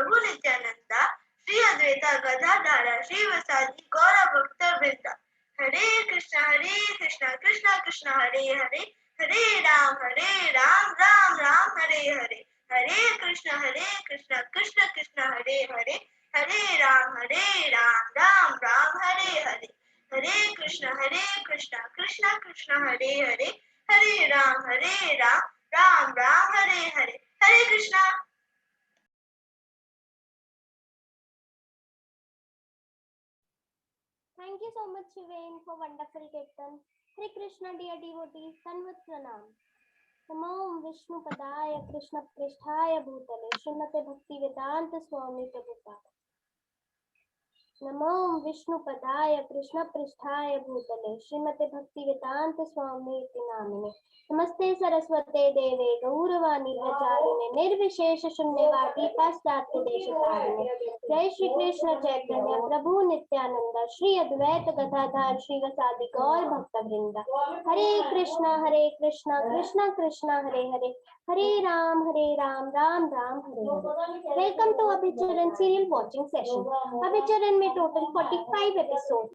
प्रभु नित्यानंदा श्री अद्वैता गदाधर श्रीवासादि गौर भक्त वृंदा। हरे कृष्णा कृष्णा कृष्णा हरे हरे, हरे राम राम राम हरे हरे। हरे कृष्णा कृष्णा कृष्णा हरे हरे, हरे राम राम राम हरे हरे। हरे कृष्णा कृष्णा कृष्णा हरे हरे, हरे राम राम राम हरे हरे। हरे Krishna. Thank you so much, Shivain, for wonderful kirtan. Hare Krishna, dear devotees, Sanvat Pranam. नमो विष्णु पदाय कृष्ण पृष्ठाय भूतले श्रीमते भक्ति वेदांत स्वामी प्रभुपाद। नमो विष्णु पदाय कृष्ण पृष्ठाय भूतले श्रीमते भक्ति वेदांत स्वामी नामिने। नमस्ते सरस्वते देवे गौरवाणी प्रचारिणे निर्विशेष शून्यवादी पाश्चात्य देशतारिणे। जय श्री कृष्ण चैतन्य प्रभु नित्यानंद श्री अद्वैत गदाधर श्रीवासादि गौर भक्तवृंद। Hare Krishna Krishna Krishna Hare Hare, Hare Ram Ram Ram Hare Hare. Welcome to Abhicharan serial watching session. Abhicharan में टोटल 45 एपिसोड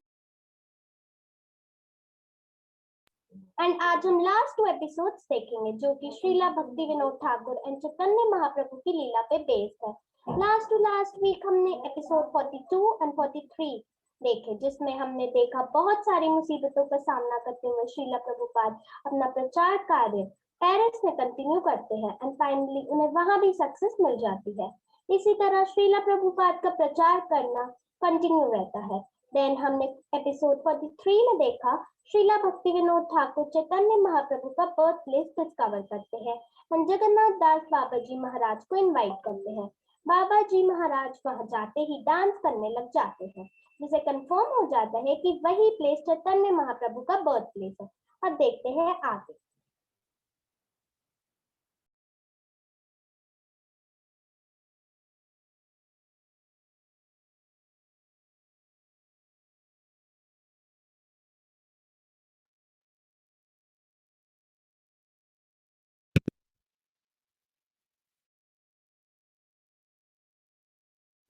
एंड आज हम लास्ट 2 एपिसोड्स देखेंगे जो कि श्रीला भक्ति विनोद ठाकुर एंड चैतन्य महाप्रभु की लीला पे बेस्ड है। लास्ट टू लास्ट वीक हमने एपिसोड 42 एंड 43 देखे, जिसमें हमने देखा बहुत सारी मुसीबतों का सामना करते हुए श्रीला प्रभुपाद अपना प्रचार कार्य पेरिस में कंटिन्यू करते हैं एंड फाइनली उन्हें वहां भी सक्सेस मिल जाती है। इसी तरह श्रीला प्रभुपाद का प्रचार करना कंटिन्यू रहता है। देन हमने एपिसोड 43 में देखा श्रीला भक्ति विनोद ठाकुर चैतन्य महाप्रभु का बर्थ प्लेस डिस्कवर करते हैं और जगन्नाथ दास बाबा जी महाराज को इनवाइट करते हैं। बाबा जी महाराज वहां जाते ही डांस करने लग जाते हैं, जिसे कंफर्म हो जाता है कि वही प्लेस चैतन्य महाप्रभु का बर्थ प्लेस है। अब देखते हैं आगे।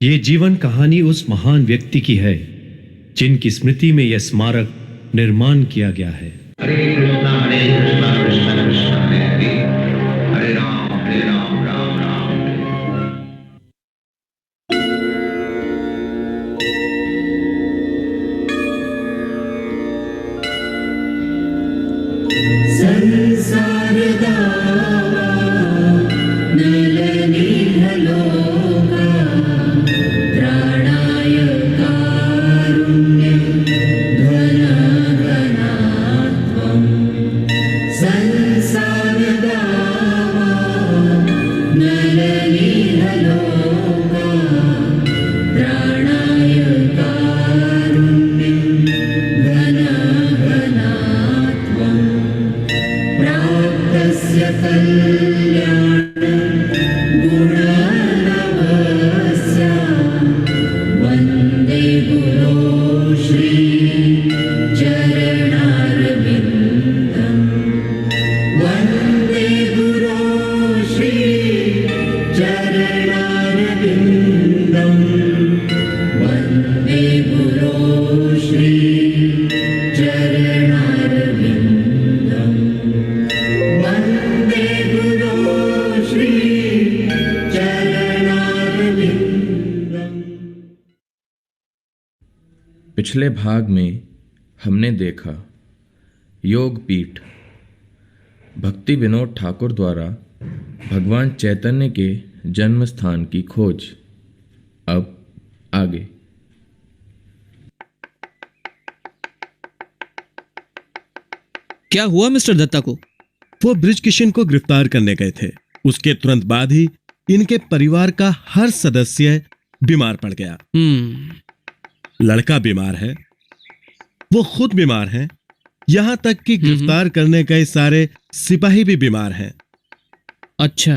ये जीवन कहानी उस महान व्यक्ति की है जिनकी स्मृति में यह स्मारक निर्माण किया गया है। हरे कृष्णा कृष्णा कृष्णा हरे हरे, हरे राम राम राम संसार दावा नलनीहलोका त्राणाय कारुण्यं ध्वनगणात्वं। संसार दावा नलनीहलोका त्राणाय कारुण्यं ध्वनगणात्वं। प्राप्तस्य कल्याणं गुणार्णवस्य वन्दे गुरो श्री चरणारविन्दम्। वन्दे गुरो श्री चरणारविन्दम्। वन्दे गुरो श्री चरणारविन्दम्। वन्दे गुरो श्री चरणारविन्दम्। पिछले भाग में हमने देखा योग पीठ भक्ति विनोद ठाकुर द्वारा भगवान चैतन्य के जन्म स्थान की खोज। अब आगे। क्या हुआ मिस्टर दत्ता को? वो ब्रिज किशन को गिरफ्तार करने गए थे। उसके तुरंत बाद ही इनके परिवार का हर सदस्य बीमार पड़ गया। लड़का बीमार है, वो खुद बीमार है, यहां तक कि गिरफ्तार करने गए सारे सिपाही भी बीमार हैं। अच्छा।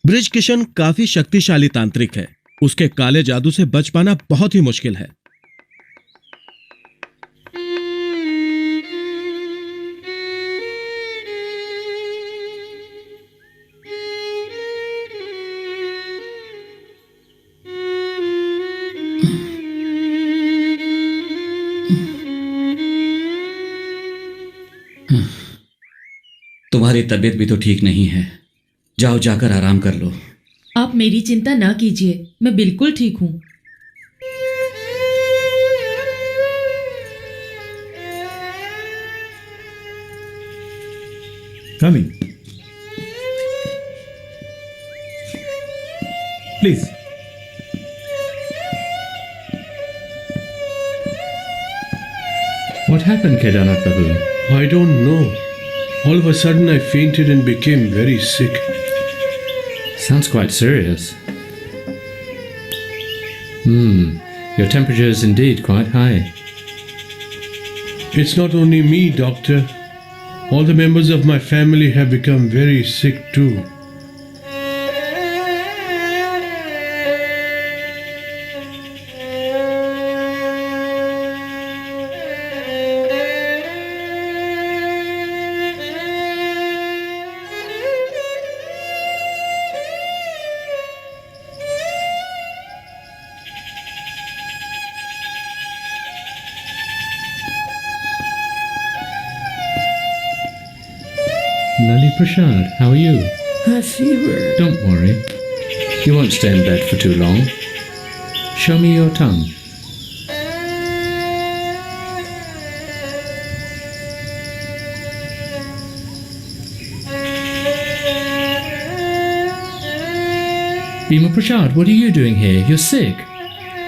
ब्रिज किशन काफी शक्तिशाली तांत्रिक है, उसके काले जादू से बच पाना बहुत ही मुश्किल है। तुम्हारी तबीयत भी तो ठीक नहीं है, जाओ जाकर आराम कर लो। आप मेरी चिंता ना कीजिए, मैं बिल्कुल ठीक हूँ। Coming. Please. What happened, Kedarnath Babu? I don't know. All of a sudden, I fainted and became very sick. Sounds quite serious. Your temperature is indeed quite high. It's not only me, doctor. All the members of my family have become very sick too. Lali Prasad, how are you? A fever. Don't worry. You won't stay in bed for too long. Show me your tongue. Bhima Prasad, what are you doing here? You're sick.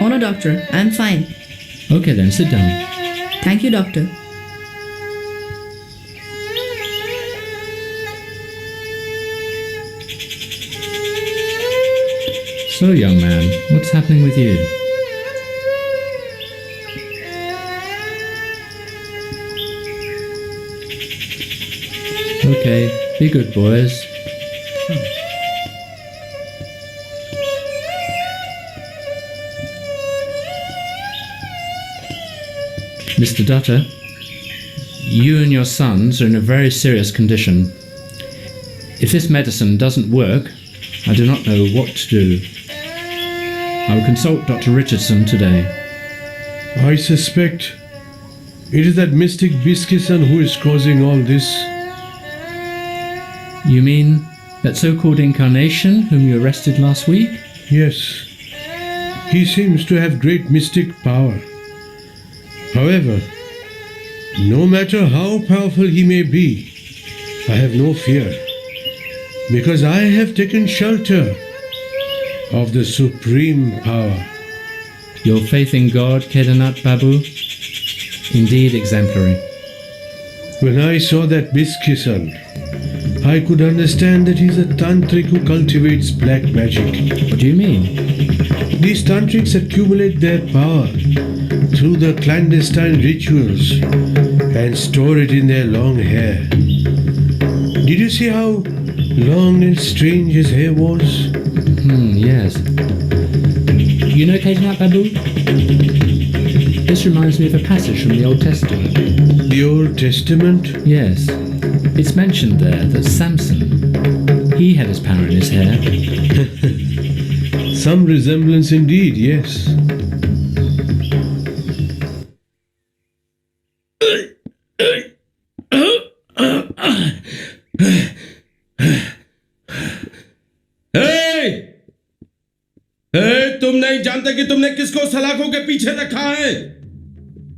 Oh no, doctor, I'm fine. Okay then, sit down. Thank you, doctor. So, young man, what's happening with you? Okay, be good boys. Mr. Dutta, you and your sons are in a very serious condition. If this medicine doesn't work, I do not know what to do. I will consult Dr. Richardson today. I suspect it is that mystic Biskisan who is causing all this. You mean that so-called incarnation whom you arrested last week? Yes, he seems to have great mystic power. However, no matter how powerful he may be, I have no fear, because I have taken shelter of the supreme power. Your faith in God, Kedarnath Babu, indeed exemplary. When I saw that Biskisan, I could understand that he's a tantric who cultivates black magic. What do you mean? These tantrics accumulate their power through the clandestine rituals and store it in their long hair. Did you see how long and strange his hair was? Yes. You know Kedarnath Babu? This reminds me of a passage from the Old Testament. The Old Testament? Yes. It's mentioned there that Samson, he had his power in his hair. Some resemblance indeed, yes. तुम नहीं जानते कि तुमने किसको सलाखों के पीछे रखा है?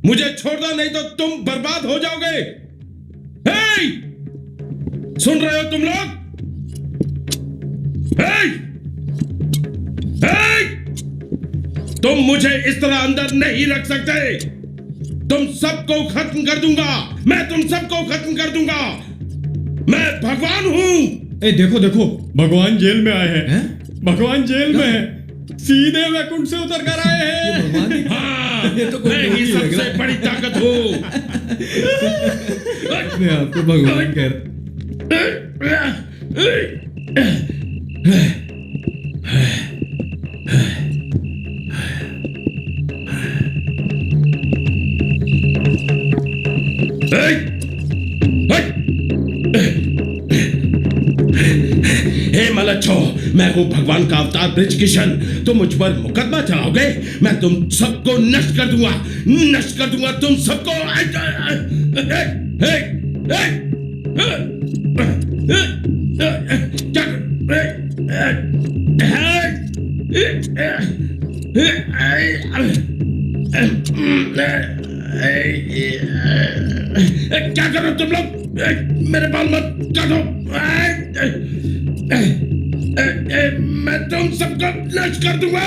मुझे छोड़ दो, नहीं तो तुम बर्बाद हो जाओगे। हे! सुन रहे हो तुम लोग? हे! हे! तुम मुझे इस तरह अंदर नहीं रख सकते। तुम सबको खत्म कर दूंगा। मैं तुम सबको खत्म कर दूंगा। मैं भगवान हूं। ए देखो देखो, भगवान जेल में आए हैं। भगवान जेल में है, सीधे वैकुंठ से उतर कर आए हैं। हाँ, मैं ही सबसे बड़ी ताकत हूं। अपने आप को भगवान कह हे मलच्छो, मैं मैं हूँ भगवान का अवतार ब्रिज किशन। तुम मुझ पर मुकदमा चलाओगे, मैं तुम सबको नष्ट कर दूंगा, नष्ट कर दूंगा तुम सबको। क्या करो तुम लोग? मेरे बाल मत काटो। मैं तुम सबको नष्ट कर दूंगा।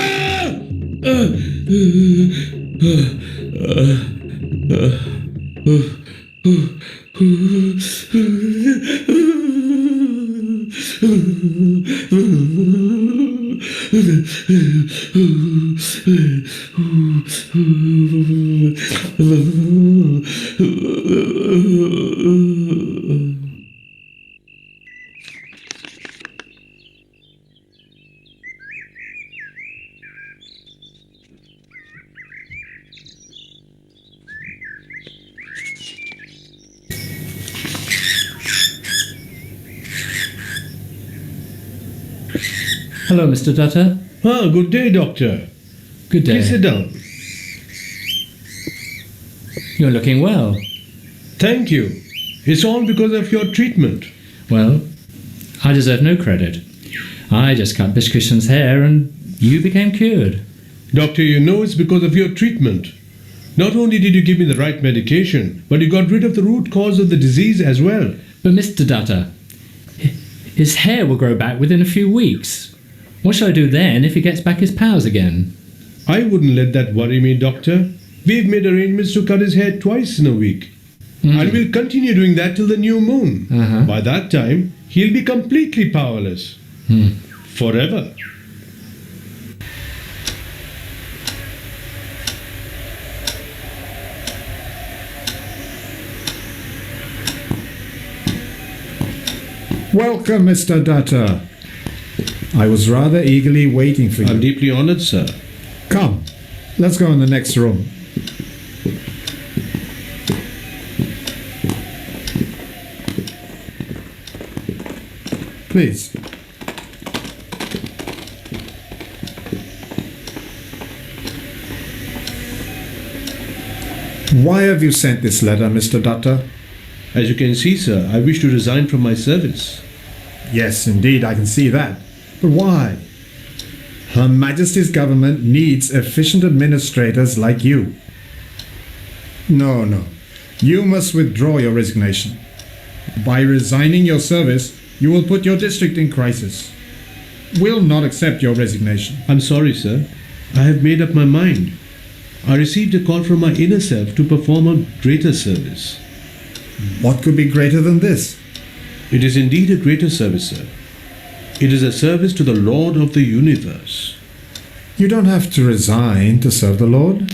Hello, Mr. Dutta. Ah, good day, doctor. Good day. Please sit down. You're looking well. Thank you. It's all because of your treatment. Well, I deserve no credit. I just cut Bishkishan's hair and you became cured. Doctor, you know it's because of your treatment. Not only did you give me the right medication, but you got rid of the root cause of the disease as well. But Mr. Dutta, his hair will grow back within a few weeks. What shall I do then if he gets back his powers again? I wouldn't let that worry me, doctor. We've made arrangements to cut his hair twice in a week. And we'll continue doing that till the new moon. By that time, he'll be completely powerless. Forever. Welcome, Mr. Dutta. I was rather eagerly waiting for you. I'm deeply honored, sir. Come, let's go in the next room. Please. Why have you sent this letter, Mr. Dutta? As you can see, sir, I wish to resign from my service. Yes, indeed, I can see that. But why? Her Majesty's government needs efficient administrators like you. No. You must withdraw your resignation. By resigning your service, you will put your district in crisis. We'll not accept your resignation. I'm sorry, sir. I have made up my mind. I received a call from my inner self to perform a greater service. What could be greater than this? It is indeed a greater service, sir. It is a service to the Lord of the universe. You don't have to resign to serve the Lord.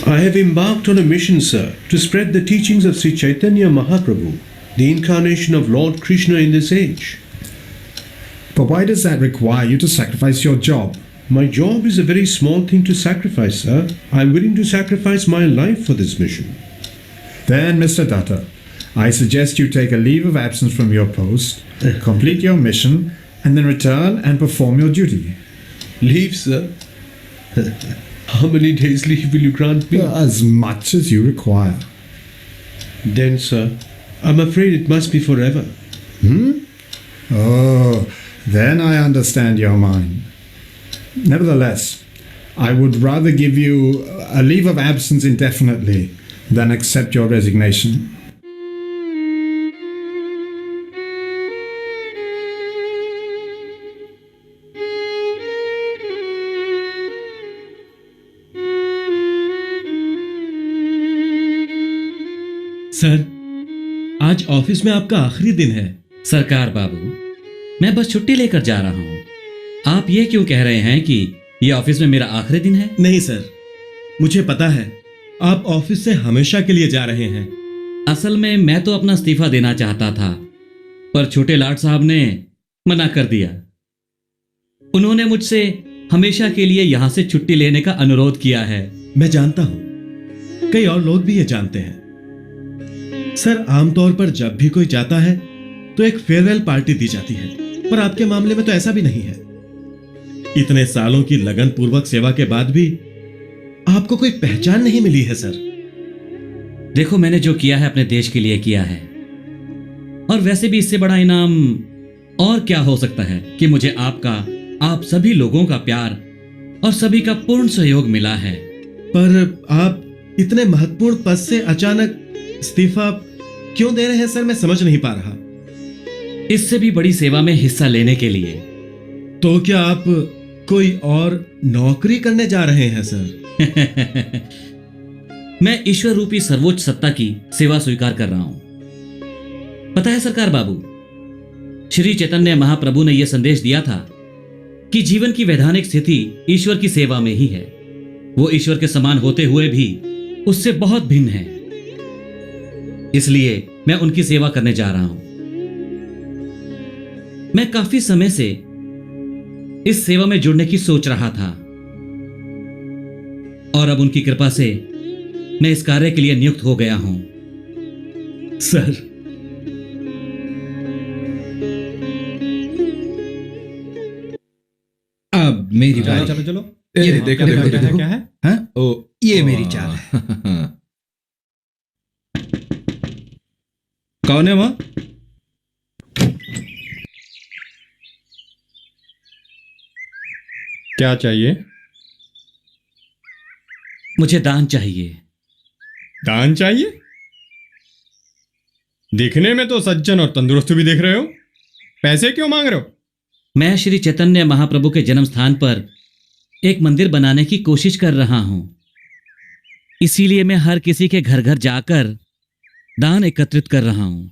I have embarked on a mission, sir, to spread the teachings of Sri Chaitanya Mahaprabhu, the incarnation of Lord Krishna in this age. But why does that require you to sacrifice your job? My job is a very small thing to sacrifice, sir. I'm willing to sacrifice my life for this mission. Then, Mr. Dutta, I suggest you take a leave of absence from your post, complete your mission, and then return and perform your duty. Leave, sir? How many days leave will you grant me? As much as you require. Then, sir, I'm afraid it must be forever. Oh, then I understand your mind. Nevertheless, I would rather give you a leave of absence indefinitely than accept your resignation. Sir, आज office में आपका आखिरी दिन है। सरकार बाबू, मैं बस छुट्टी लेकर जा रहा हूँ। आप ये क्यों कह रहे हैं कि ये ऑफिस में मेरा आखिरी दिन है? नहीं सर, मुझे पता है आप ऑफिस से हमेशा के लिए जा रहे हैं। असल में मैं तो अपना इस्तीफा देना चाहता था, पर छोटे लाट साहब ने मना कर दिया। उन्होंने मुझसे हमेशा के लिए यहां से छुट्टी लेने का अनुरोध किया है। मैं जानता हूं, कई और लोग भी ये जानते हैं। सर, आमतौर पर जब भी कोई जाता है तो एक फेयरवेल पार्टी दी जाती है। पर आपके मामले में तो ऐसा भी नहीं है। इतने सालों की लगन पूर्वक सेवा के बाद भी आपको कोई पहचान नहीं मिली है सर। देखो, मैंने जो किया है अपने देश के लिए किया है, और वैसे भी इससे बड़ा इनाम और क्या हो सकता है कि मुझे आपका, आप सभी लोगों का प्यार और सभी का पूर्ण सहयोग मिला है। पर आप इतने महत्वपूर्ण पद से अचानक इस्तीफा क्यों दे रहे हैं सर, मैं समझ नहीं पा रहा। इससे भी बड़ी सेवा में हिस्सा लेने के लिए। तो क्या आप कोई और नौकरी करने जा रहे हैं सर? मैं ईश्वर रूपी सर्वोच्च सत्ता की सेवा स्वीकार कर रहा हूं। पता है सरकार बाबू, श्री चैतन्य महाप्रभु ने यह संदेश दिया था कि जीवन की वैधानिक स्थिति ईश्वर की सेवा में ही है। वो ईश्वर के समान होते हुए भी उससे बहुत भिन्न है। इसलिए मैं उनकी सेवा करने जा रहा हूं। मैं काफी समय से इस सेवा में जुड़ने की सोच रहा था, और अब उनकी कृपा से मैं इस कार्य के लिए नियुक्त हो गया हूं। सर, अब मेरी बारी। चलो चलो, ये देखो देखो देखो क्या है? हाँ? ओ, ये मेरी चाल है। कौन है वहां? क्या चाहिए? मुझे दान चाहिए। दान चाहिए? दिखने में तो सज्जन और तंदुरुस्त भी दिख रहे हो, पैसे क्यों मांग रहे हो? मैं श्री चैतन्य महाप्रभु के जन्म स्थान पर एक मंदिर बनाने की कोशिश कर रहा हूं। इसीलिए मैं हर किसी के घर घर जाकर दान एकत्रित कर रहा हूं।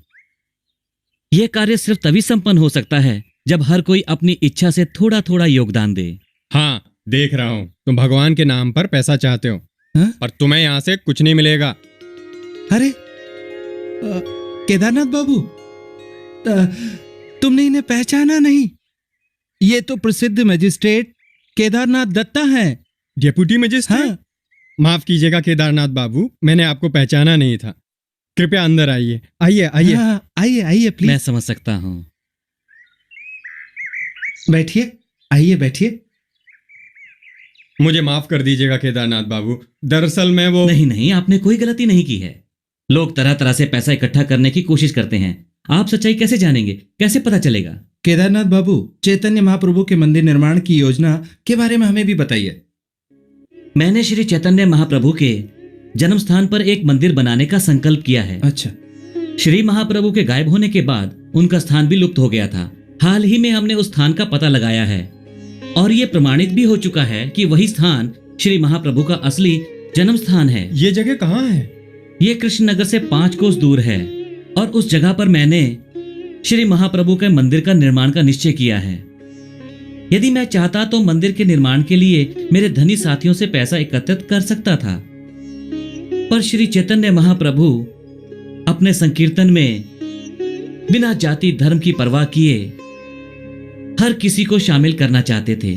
यह कार्य सिर्फ तभी संपन्न हो सकता है जब हर कोई अपनी इच्छा से थोड़ा थोड़ा योगदान दे। हाँ, देख रहा हूं तुम भगवान के नाम पर पैसा चाहते हो, पर तुम्हें यहां से कुछ नहीं मिलेगा। अरे केदारनाथ बाबू, तुमने इन्हें पहचाना नहीं? ये तो प्रसिद्ध मजिस्ट्रेट केदारनाथ दत्ता हैं। Deputy magistrate? हाँ। माफ कीजिएगा केदारनाथ बाबू, मैंने आपको पहचाना नहीं था। कृपया अंदर आइए। आइए आइए। हाँ, आइए आइए प्लीज। मैं समझ सकता हूं। बैठिए, आइए बैठिए। मुझे माफ कर दीजिएगा केदारनाथ बाबू, दरअसल मैं वो नहीं नहीं, आपने कोई गलती नहीं की है। लोग तरह तरह से पैसा इकट्ठा करने की कोशिश करते हैं। आप सच्चाई कैसे जानेंगे, कैसे पता चलेगा? केदारनाथ बाबू, चैतन्य महाप्रभु के मंदिर निर्माण की योजना के बारे में हमें भी बताइए। मैंने श्री चैतन्य महाप्रभु के जन्म स्थान पर एक मंदिर बनाने का संकल्प किया है। अच्छा। श्री महाप्रभु के गायब होने के बाद उनका स्थान भी लुप्त हो गया था। हाल ही में हमने उस स्थान का पता लगाया है, और ये प्रमाणित भी हो चुका है कि वही स्थान श्री महाप्रभु का असली जन्म स्थान है। ये जगह कहाँ है? ये कृष्णनगर से 5 कोस दूर है, और उस जगह पर मैंने श्री महाप्रभु के मंदिर का निर्माण का निश्चय किया है। यदि मैं चाहता तो मंदिर के निर्माण के लिए मेरे धनी साथियों से पैसा एकत्रित कर सकता था, पर श्री चैतन्य महाप्रभु अपने संकीर्तन में बिना जाति धर्म की परवाह किए हर किसी को शामिल करना चाहते थे।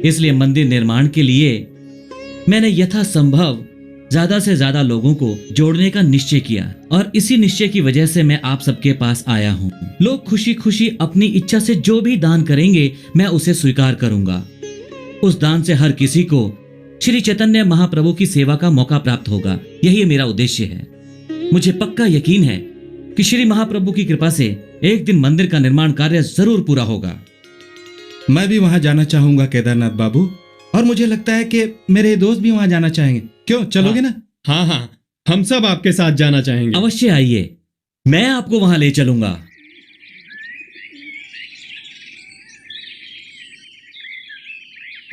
इसलिए मंदिर निर्माण के लिए मैंने यथासंभव ज्यादा से ज्यादा लोगों को जोड़ने का निश्चय किया, और इसी निश्चय की वजह से मैं आप सबके पास आया हूँ। लोग खुशी खुशी अपनी इच्छा से जो भी दान करेंगे मैं उसे स्वीकार करूंगा। उस दान से हर किसी को श्री चैतन्य महाप्रभु की सेवा का मौका प्राप्त होगा। यही मेरा उद्देश्य है। मुझे पक्का यकीन है कि श्री महाप्रभु की कृपा से एक दिन मंदिर का निर्माण कार्य जरूर पूरा होगा। मैं भी वहां जाना चाहूंगा केदारनाथ बाबू, और मुझे लगता है कि मेरे दोस्त भी वहां जाना चाहेंगे। क्यों, चलोगे ना? हाँ हाँ, हम सब आपके साथ जाना चाहेंगे। अवश्य आइए, मैं आपको वहां ले चलूंगा।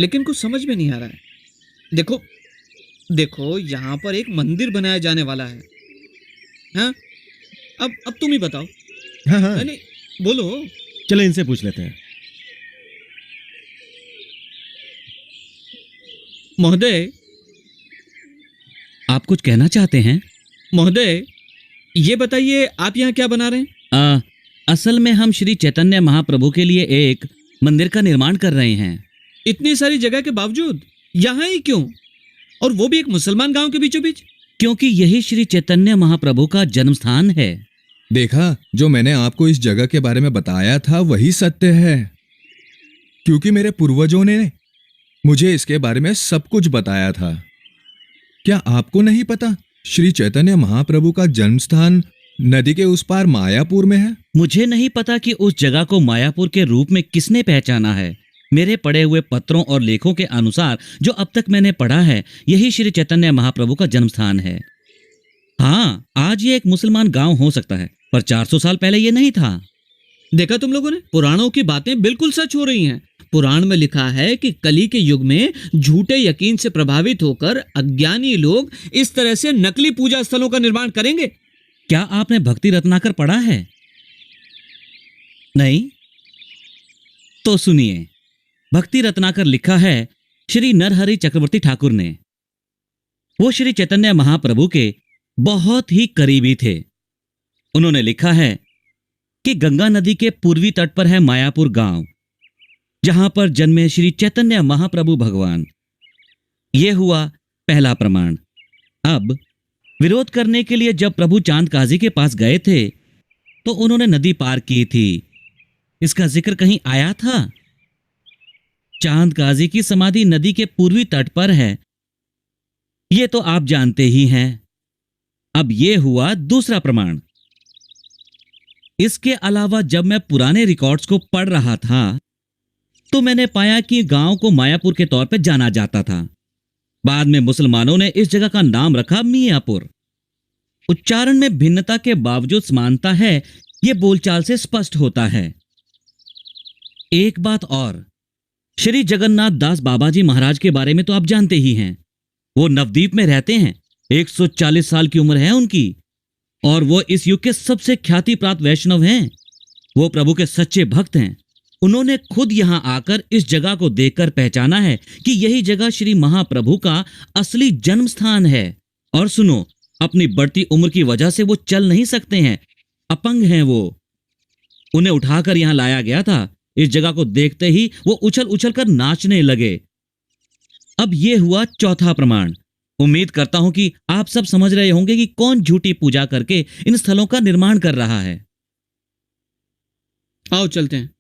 लेकिन कुछ समझ में नहीं आ रहा है। देखो देखो, यहाँ पर एक मंदिर बनाया जाने वाला है। हाँ, अब तुम ही बताओ। हाँ हाँ, नहीं, बोलो। चलो इनसे पूछ लेते हैं। महोदय, आप कुछ कहना चाहते हैं? महोदय, ये बताइए आप यहाँ क्या बना रहे हैं? असल में हम श्री चैतन्य महाप्रभु के लिए एक मंदिर का निर्माण कर रहे हैं। इतनी सारी जगह के बावजूद यहाँ ही क्यों, और वो भी एक मुसलमान गांव के बीचों बीच? क्योंकि यही श्री चैतन्य महाप्रभु का जन्म स्थान है। देखा, जो मैंने आपको इस जगह के बारे में बताया था वही सत्य है, क्योंकि मेरे पूर्वजों ने मुझे इसके बारे में सब कुछ बताया था। क्या आपको नहीं पता श्री चैतन्य महाप्रभु का जन्म स्थान नदी के उस पार मायापुर में है? मुझे नहीं पता कि उस जगह को मायापुर के रूप में किसने पहचाना है। मेरे पढ़े हुए पत्रों और लेखों के अनुसार जो अब तक मैंने पढ़ा है, यही श्री चैतन्य महाप्रभु का जन्म स्थान है। हाँ, आज ये एक मुसलमान गांव हो सकता है, पर 400 साल पहले ये नहीं था। देखा तुम लोगों ने, पुराणों की बातें बिल्कुल सच हो रही हैं। पुराण में लिखा है कि कली के युग में झूठे यकीन से प्रभावित होकर अज्ञानी लोग इस तरह से नकली पूजा स्थलों का निर्माण करेंगे। क्या आपने भक्ति रत्नाकर पढ़ा है? नहीं? तो सुनिए, भक्ति रत्नाकर लिखा है श्री नरहरि चक्रवर्ती ठाकुर ने। वो श्री चैतन्य महाप्रभु के बहुत ही करीबी थे। उन्होंने लिखा है कि गंगा नदी के पूर्वी तट पर है मायापुर गांव, जहां पर जन्मे श्री चैतन्य महाप्रभु भगवान। यह हुआ पहला प्रमाण। अब विरोध करने के लिए जब प्रभु चांद काजी के पास गए थे तो उन्होंने नदी पार की थी। इसका जिक्र कहीं आया था? चांद काजी की समाधि नदी के पूर्वी तट पर है, यह तो आप जानते ही हैं। अब यह हुआ दूसरा प्रमाण। इसके अलावा जब मैं पुराने रिकॉर्ड्स को पढ़ रहा था तो मैंने पाया कि गांव को मायापुर के तौर पर जाना जाता था। बाद में मुसलमानों ने इस जगह का नाम रखा मियापुर। उच्चारण में भिन्नता के बावजूद समानता है, यह बोलचाल से स्पष्ट होता है। एक बात और, श्री जगन्नाथ दास बाबा जी महाराज के बारे में तो आप जानते ही हैं। वो नवद्वीप में रहते हैं, 140 साल की उम्र है उनकी, और वो इस युग के सबसे ख्याति प्राप्त वैष्णव हैं। वो प्रभु के सच्चे भक्त हैं। उन्होंने खुद यहां आकर इस जगह को देखकर पहचाना है कि यही जगह श्री महाप्रभु का असली जन्म स्थान है। और सुनो, अपनी बढ़ती उम्र की वजह से वो चल नहीं सकते हैं, अपंग हैं वो। उन्हें उठाकर यहां लाया गया था। इस जगह को देखते ही वो उछल उछल कर नाचने लगे। अब यह हुआ चौथा प्रमाण। उम्मीद करता हूं कि आप सब समझ रहे होंगे कि कौन झूठी पूजा करके इन स्थलों का निर्माण कर रहा है। आओ चलते हैं।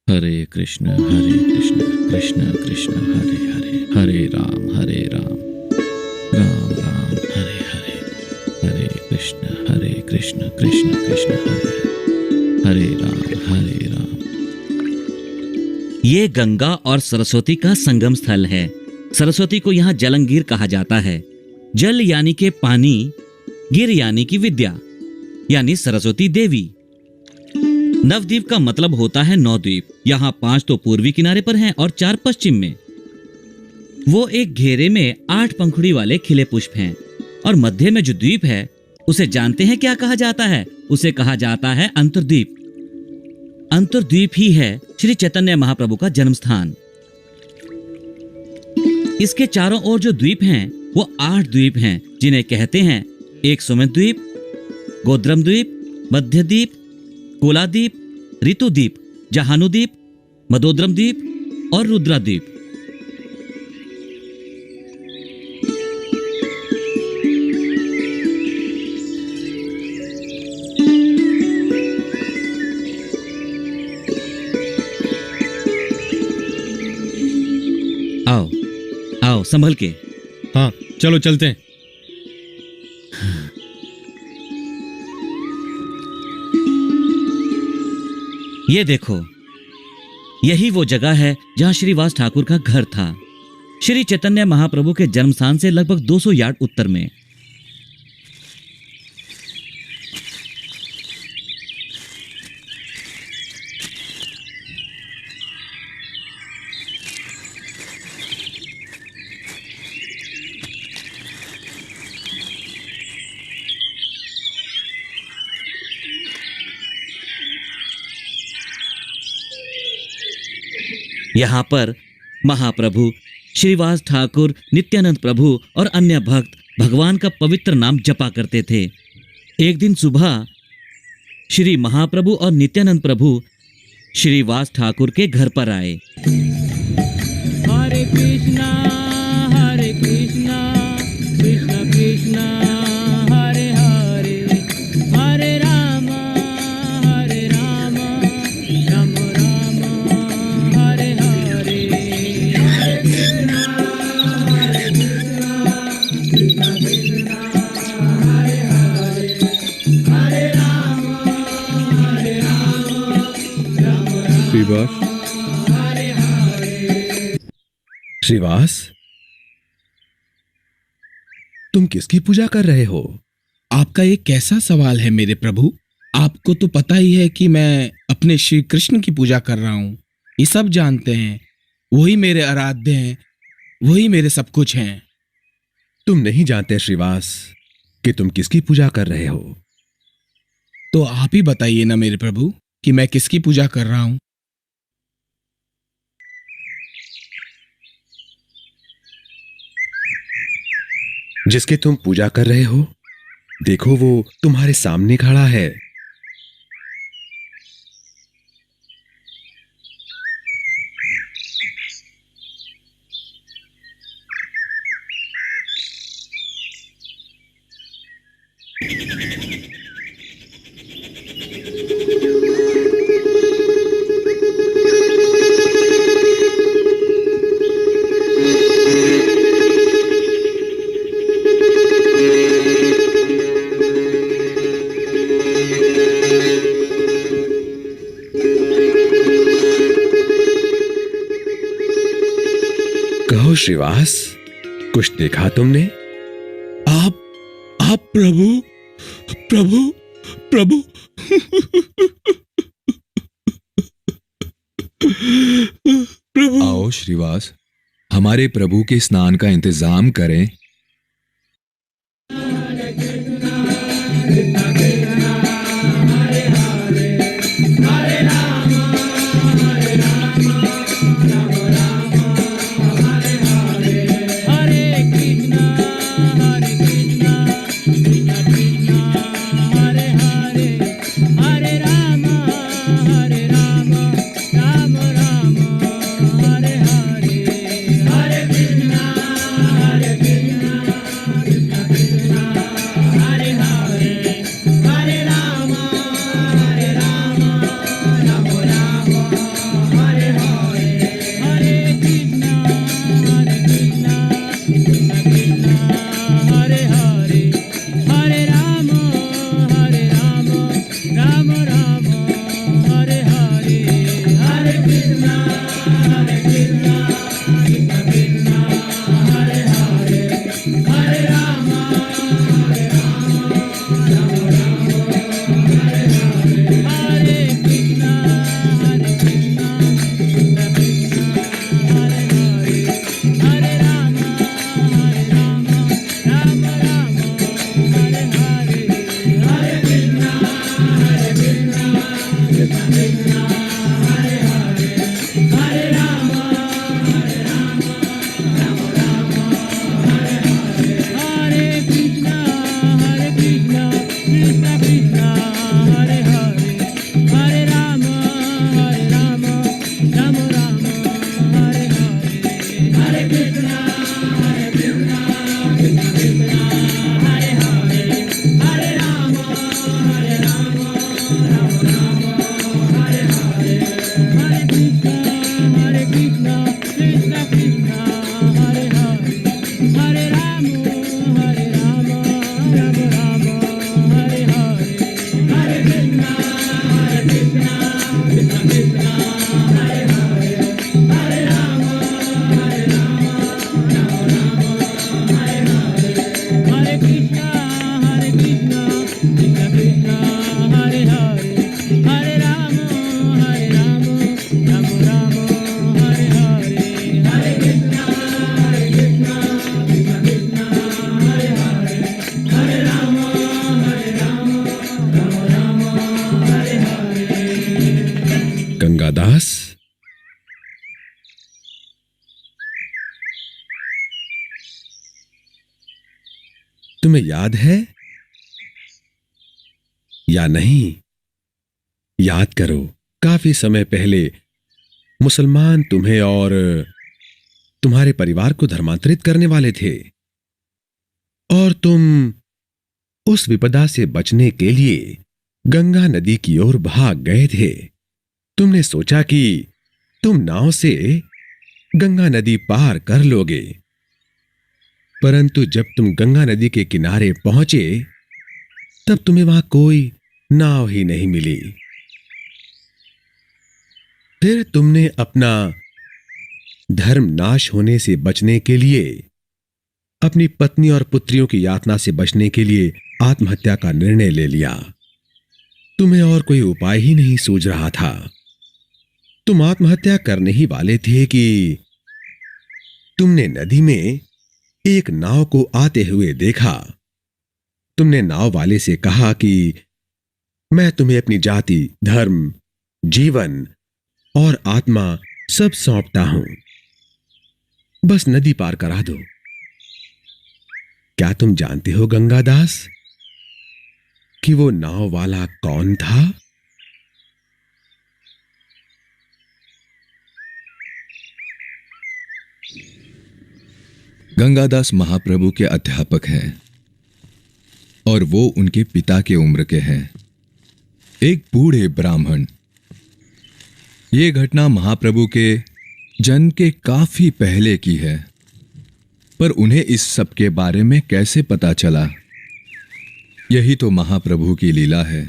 हरे कृष्ण कृष्ण कृष्ण हरे हरे, हरे राम राम राम हरे हरे, हरे कृष्ण कृष्ण कृष्ण हरे राम। ये गंगा और सरस्वती का संगम स्थल है। सरस्वती को यहाँ जलंगीर कहा जाता है। जल यानी के पानी, गिर यानी की विद्या, यानी सरस्वती देवी। नवद्वीप का मतलब होता है 9 द्वीप। यहाँ 5 तो पूर्वी किनारे पर हैं और 4 पश्चिम में। वो एक घेरे में 8 पंखुड़ी वाले खिले पुष्प हैं, और मध्य में जो द्वीप है उसे जानते हैं क्या कहा जाता है? उसे कहा जाता है अंतर्द्वीप। अंतर्द्वीप ही है श्री चैतन्य महाप्रभु का जन्म स्थान। इसके चारों ओर जो द्वीप हैं वो 8 द्वीप हैं, जिन्हें कहते हैं एक सुमित द्वीप, गोद्रम द्वीप, मध्यद्वीप, कोलाद्वीप, ऋतुद्वीप, जहानुद्वीप, मदोद्रम द्वीप और रुद्राद्वीप। आओ आओ संभल के। हाँ चलो चलते हैं। ये देखो, यही वो जगह है जहां श्रीवास ठाकुर का घर था। श्री चैतन्य महाप्रभु के जन्म स्थान से लगभग 200 यार्ड उत्तर में। यहाँ पर महाप्रभु, श्रीवास ठाकुर, नित्यानंद प्रभु और अन्य भक्त भगवान का पवित्र नाम जपा करते थे। एक दिन सुबह श्री महाप्रभु और नित्यानंद प्रभु श्रीवास ठाकुर के घर पर आए। हरे कृष्णा कृष्णा कृष्णा कृष्णा हरे हरे, हरे राम श्रीवास, तुम किसकी पूजा कर रहे हो? आपका ये कैसा सवाल है मेरे प्रभु? आपको तो पता ही है कि मैं अपने श्री कृष्ण की पूजा कर रहा हूं। ये सब जानते हैं, वही मेरे आराध्य हैं, वही मेरे सब कुछ हैं। तुम नहीं जानते श्रीवास कि तुम किसकी पूजा कर रहे हो? तो आप ही बताइए ना मेरे प्रभु कि मैं किसकी पूजा कर रहा हूं। जिसकी तुम पूजा कर रहे हो, देखो वो तुम्हारे सामने खड़ा है। कहो श्रीवास, कुछ देखा तुमने? आप प्रभु प्रभु प्रभु प्रभु। आओ श्रीवास, हमारे प्रभु के स्नान का इंतजाम करें। गंगादास, तुम्हें याद है या नहीं? याद करो, काफी समय पहले मुसलमान तुम्हें और तुम्हारे परिवार को धर्मांतरित करने वाले थे और तुम उस विपदा से बचने के लिए गंगा नदी की ओर भाग गए थे। तुमने सोचा कि तुम नाव से गंगा नदी पार कर लोगे, परंतु जब तुम गंगा नदी के किनारे पहुंचे तब तुम्हें वहां कोई नाव ही नहीं मिली। फिर तुमने अपना धर्म नाश होने से बचने के लिए, अपनी पत्नी और पुत्रियों की यातना से बचने के लिए आत्महत्या का निर्णय ले लिया। तुम्हें और कोई उपाय ही नहीं सूझ रहा था। तुम आत्महत्या करने ही वाले थे कि तुमने नदी में एक नाव को आते हुए देखा। तुमने नाव वाले से कहा कि मैं तुम्हें अपनी जाति, धर्म, जीवन और आत्मा सब सौंपता हूं, बस नदी पार करा दो। क्या तुम जानते हो गंगादास कि वो नाव वाला कौन था? गंगादास महाप्रभु के अध्यापक हैं और वो उनके पिता के उम्र के हैं, एक बूढ़े ब्राह्मण। ये घटना महाप्रभु के जन्म के काफी पहले की है, पर उन्हें इस सब के बारे में कैसे पता चला? यही तो महाप्रभु की लीला है।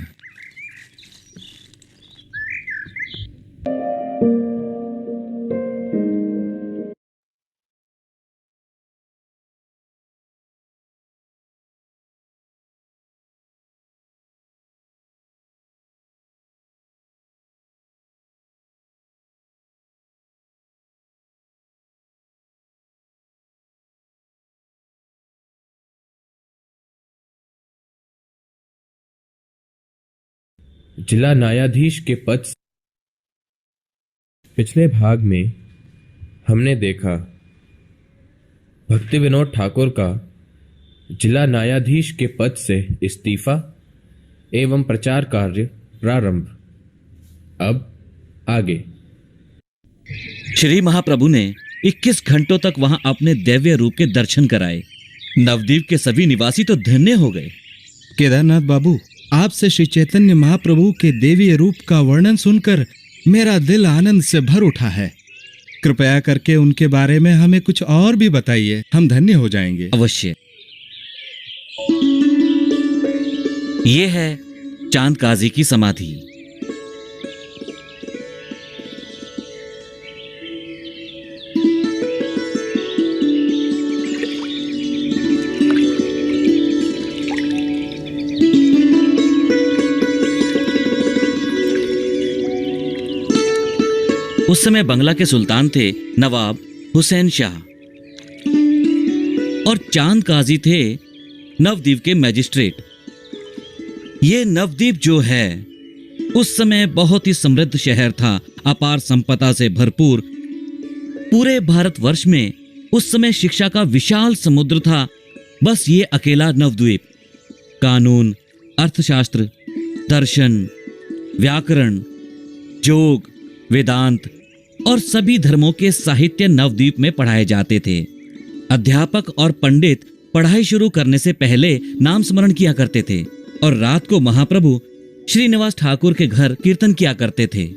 जिला न्यायाधीश के पद से पिछले भाग में हमने देखा भक्ति विनोद ठाकुर का जिला न्यायाधीश के पद से इस्तीफा एवं प्रचार कार्य प्रारंभ। अब आगे। श्री महाप्रभु ने 21 घंटों तक वहां अपने दिव्य रूप के दर्शन कराए। नवद्वीप के सभी निवासी तो धन्य हो गए। केदारनाथ बाबू, आपसे श्री चैतन्य महाप्रभु के देवीय रूप का वर्णन सुनकर मेरा दिल आनंद से भर उठा है। कृपया करके उनके बारे में हमें कुछ और भी बताइए, हम धन्य हो जाएंगे। अवश्य। ये है चांद काजी की समाधि। उस समय बंगला के सुल्तान थे नवाब हुसैन शाह और चांद काजी थे नवद्वीप के मैजिस्ट्रेट। ये नवद्वीप जो है उस समय बहुत ही समृद्ध शहर था, अपार संपदा से भरपूर। पूरे भारतवर्ष में उस समय शिक्षा का विशाल समुद्र था। बस ये अकेला नवद्वीप कानून, अर्थशास्त्र, दर्शन, व्याकरण, योग, वेदांत और सभी धर्मों के साहित्य नवद्वीप में पढ़ाए जाते थे। अध्यापक और पंडित पढ़ाई शुरू करने से पहले नाम स्मरण किया करते थे और रात को महाप्रभु श्रीनिवास ठाकुर के घर कीर्तन किया करते थे।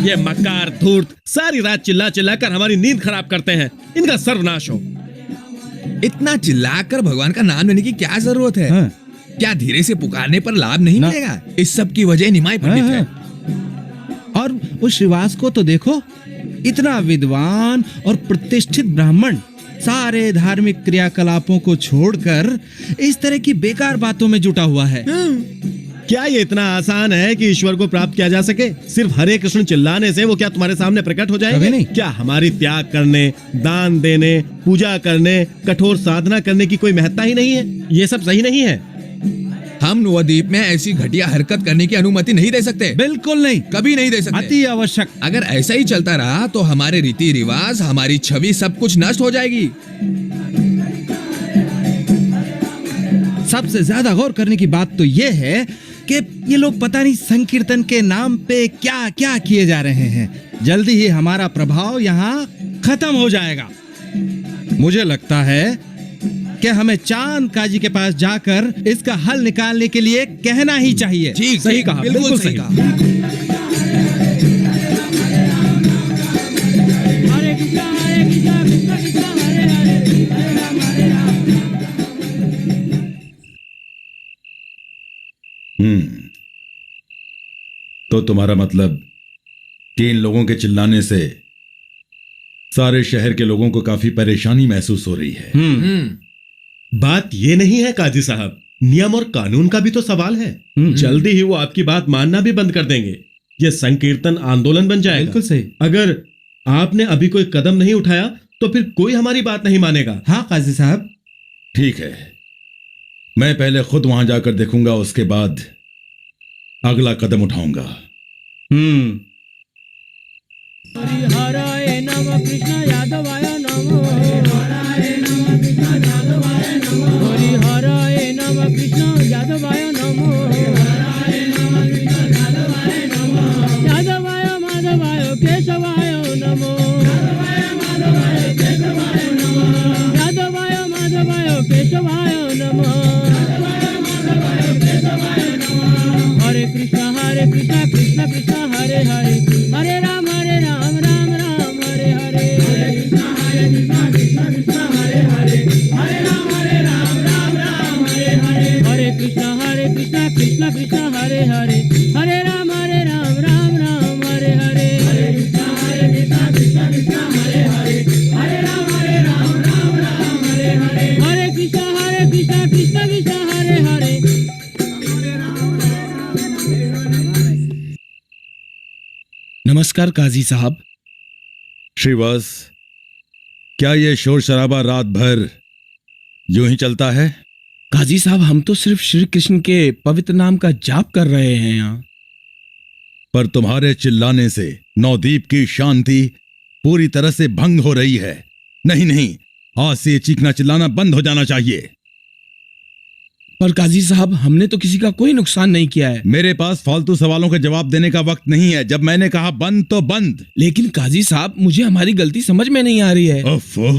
ये मक्कार धूर्त सारी रात चिल्ला चिल्लाकर हमारी नींद खराब करते हैं। इनका सर्वनाश हो। इतना चिल्लाकर भगवान का नाम लेने की क्या जरूरत है? हाँ। क्या धीरे से पुकारने पर लाभ नहीं मिलेगा? इस सब की वजह निमाई पंडित है। और उस श्रीवास को तो देखो, इतना विद्वान और प्रतिष्ठित ब्राह्मण सारे धार्मिक क्रियाकलापों को छोड़कर इस तरह की बेकार बातों में जुटा हुआ है। क्या ये इतना आसान है कि ईश्वर को प्राप्त किया जा सके? सिर्फ हरे कृष्ण चिल्लाने से वो क्या तुम्हारे सामने प्रकट हो जाएंगे? नहीं। क्या हमारी त्याग करने, दान देने, पूजा करने, कठोर साधना करने की कोई महत्ता ही नहीं है? ये सब सही नहीं है। हम नवद्वीप में ऐसी घटिया हरकत करने की अनुमति नहीं दे सकते। बिल्कुल नहीं, कभी नहीं दे सकते। अति आवश्यक। अगर ऐसा ही चलता रहा तो हमारे रीति रिवाज, हमारी छवि, सब कुछ नष्ट हो जाएगी। सबसे ज्यादा गौर करने की बात तो ये है कि ये लोग पता नहीं संकीर्तन के नाम पे क्या क्या किए जा रहे हैं। जल्दी ही हमारा प्रभाव यहाँ खत्म हो जाएगा। मुझे लगता है कि हमें चांद काजी के पास जाकर इसका हल निकालने के लिए कहना ही चाहिए। ठीक, सही कहा, बिल्कुल सही कहा। तो तुम्हारा मतलब कि इन लोगों के चिल्लाने से सारे शहर के लोगों को काफी परेशानी महसूस हो रही है। बात ये नहीं है काजी साहब, नियम और कानून का भी तो सवाल है। जल्दी ही वो आपकी बात मानना भी बंद कर देंगे। ये संकीर्तन आंदोलन बन जाएगा। बिल्कुल सही। अगर आपने अभी कोई कदम नहीं उठाया तो फिर कोई हमारी बात नहीं मानेगा। हाँ काजी साहब। ठीक है, मैं पहले खुद वहां जाकर देखूंगा, उसके बाद अगला कदम उठाऊंगा। हरिहराय नमः कृष्ण यादवाय नमः। हरिहराय नमः कृष्ण यादवाय नमः। हरिहराय नमः कृष्ण यादवाय नमः। हरिहराय नमः कृष्ण यादवाय नमः। यादवाय माधवाय केशवाय नमः। यादवाय माधवाय केशवाय नमः। यादवाय माधवाय केशवाय नमः। यादवाय माधवाय केशवाय नमः। हरे कृष्ण कृष्ण कृष्ण हरे हरे, हरे राम राम राम हरे हरे। हरे कृष्ण कृष्ण हरे हरे, हरे राम राम हरे हरे। हरे कृष्ण कृष्ण कृष्ण हरे हरे, हरे राम राम हरे हरे। हरे कृष्ण कृष्ण हरे हरे, हरे राम राम हरे हरे। हरे कृष्ण कृष्ण कृष्ण हरे हरे। नमस्कार काजी साहब। श्रीवास, क्या ये शोर शराबा रात भर यूं ही चलता है? काजी साहब, हम तो सिर्फ श्री कृष्ण के पवित्र नाम का जाप कर रहे हैं यहाँ। पर तुम्हारे चिल्लाने से नवद्वीप की शांति पूरी तरह से भंग हो रही है। नहीं, आज से चीखना चिल्लाना बंद हो जाना चाहिए। पर काजी साहब, हमने तो किसी का कोई नुकसान नहीं किया है। मेरे पास फालतू सवालों के जवाब देने का वक्त नहीं है। जब मैंने कहा बंद तो बंद। लेकिन काजी साहब, मुझे हमारी गलती समझ में नहीं आ रही है। ओफो,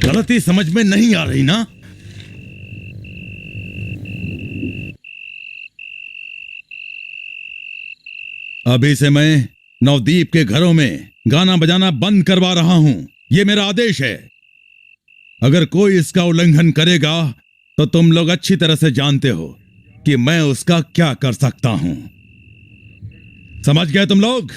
गलती समझ में नहीं आ रही ना? अभी से मैं नवद्वीप के घरों में गाना बजाना बंद करवा रहा हूं। यह मेरा आदेश है। अगर कोई इसका उल्लंघन करेगा तो तुम लोग अच्छी तरह से जानते हो कि मैं उसका क्या कर सकता हूं। समझ गए तुम लोग?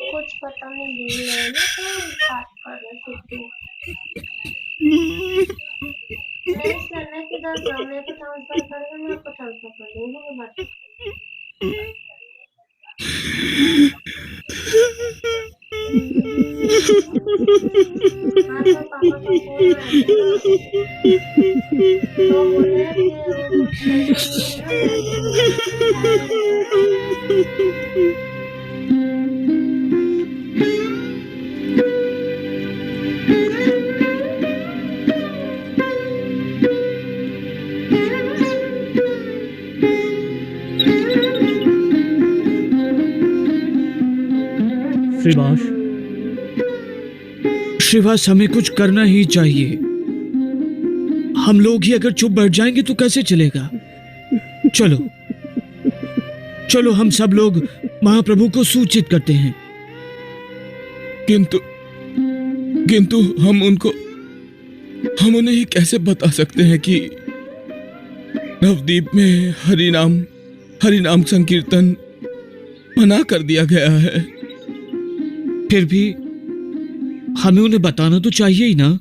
कुछ पता नहीं भूल रहे ना, तो बात कर रहे थे। मैं सर के दस जाने को ट्रांसफर करेगा, मैं आपको ट्रांसफर कर दूंगी बात। हाँ, तो पापा का फोन तो बोले श्रीवास, हमें कुछ करना ही चाहिए। हम लोग ही अगर चुप बैठ जाएंगे तो कैसे चलेगा? चलो हम सब लोग महाप्रभु को सूचित करते हैं। किंतु हम हम उन्हें ही कैसे बता सकते हैं कि नवद्वीप में हरिनाम संकीर्तन मना कर दिया गया है। फिर भी हमें उन्हें बताना तो चाहिए ही ना।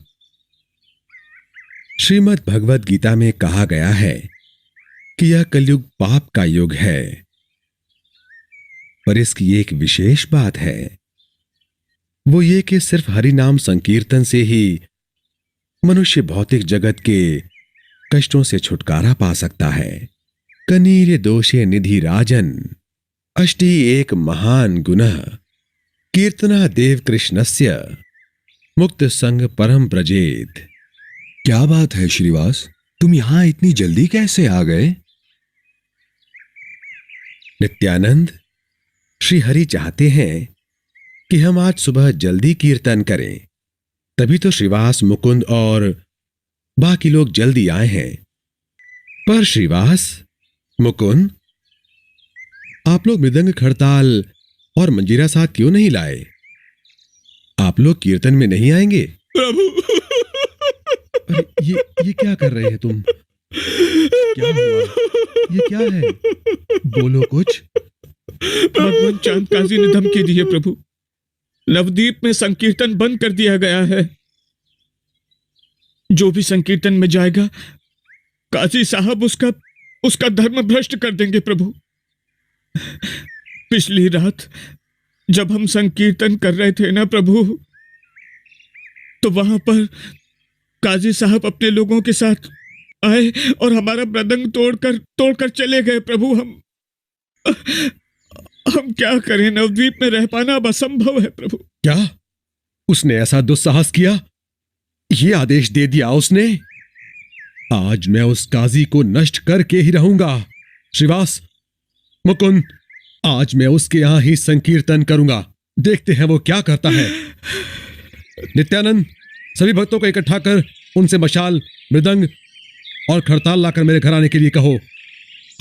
श्रीमद् भगवद गीता में कहा गया है कि यह कलयुग पाप का युग है, पर इसकी एक विशेष बात है, वो ये कि सिर्फ हरिनाम संकीर्तन से ही मनुष्य भौतिक जगत के कष्टों से छुटकारा पा सकता है। कनीर्य दोषे निधि राजन अष्टि एक महान गुणः कीर्तना देव कृष्णस्य मुक्त संग परम प्रजेत। क्या बात है श्रीवास, तुम यहां इतनी जल्दी कैसे आ गए? नित्यानंद, श्री हरि चाहते हैं कि हम आज सुबह जल्दी कीर्तन करें, तभी तो श्रीवास, मुकुंद और बाकी लोग जल्दी आए हैं। पर श्रीवास, मुकुंद, आप लोग मृदंग, खड़ताल और मंजीरा साथ क्यों नहीं लाए? आप लोग कीर्तन में नहीं आएंगे? प्रभु, अरे ये क्या कर रहे हैं तुम? क्या हुआ? ये क्या है? बोलो कुछ। भगवान चांदकाजी ने धमकी दी है प्रभु। नवद्वीप में संकीर्तन बंद कर दिया गया है। जो भी संकीर्तन में जाएगा, काजी साहब उसका धर्म भ्रष्ट कर देंगे प्रभु। पिछली रात जब हम संकीर्तन कर रहे थे ना प्रभु, तो वहां पर काजी साहब अपने लोगों के साथ आए और हमारा मृदंग तोड़कर चले गए प्रभु। हम क्या करें? नवद्वीप में रह पाना अब असंभव है प्रभु। क्या उसने ऐसा दुस्साहस किया? ये आदेश दे दिया उसने? आज मैं उस काजी को नष्ट करके ही रहूंगा। श्रीवास, मुकुंद, आज मैं उसके यहां ही संकीर्तन करूंगा। देखते हैं वो क्या करता है। नित्यानंद, सभी भक्तों को इकट्ठा कर उनसे मशाल, मृदंग और खड़ताल लाकर मेरे घर आने के लिए कहो।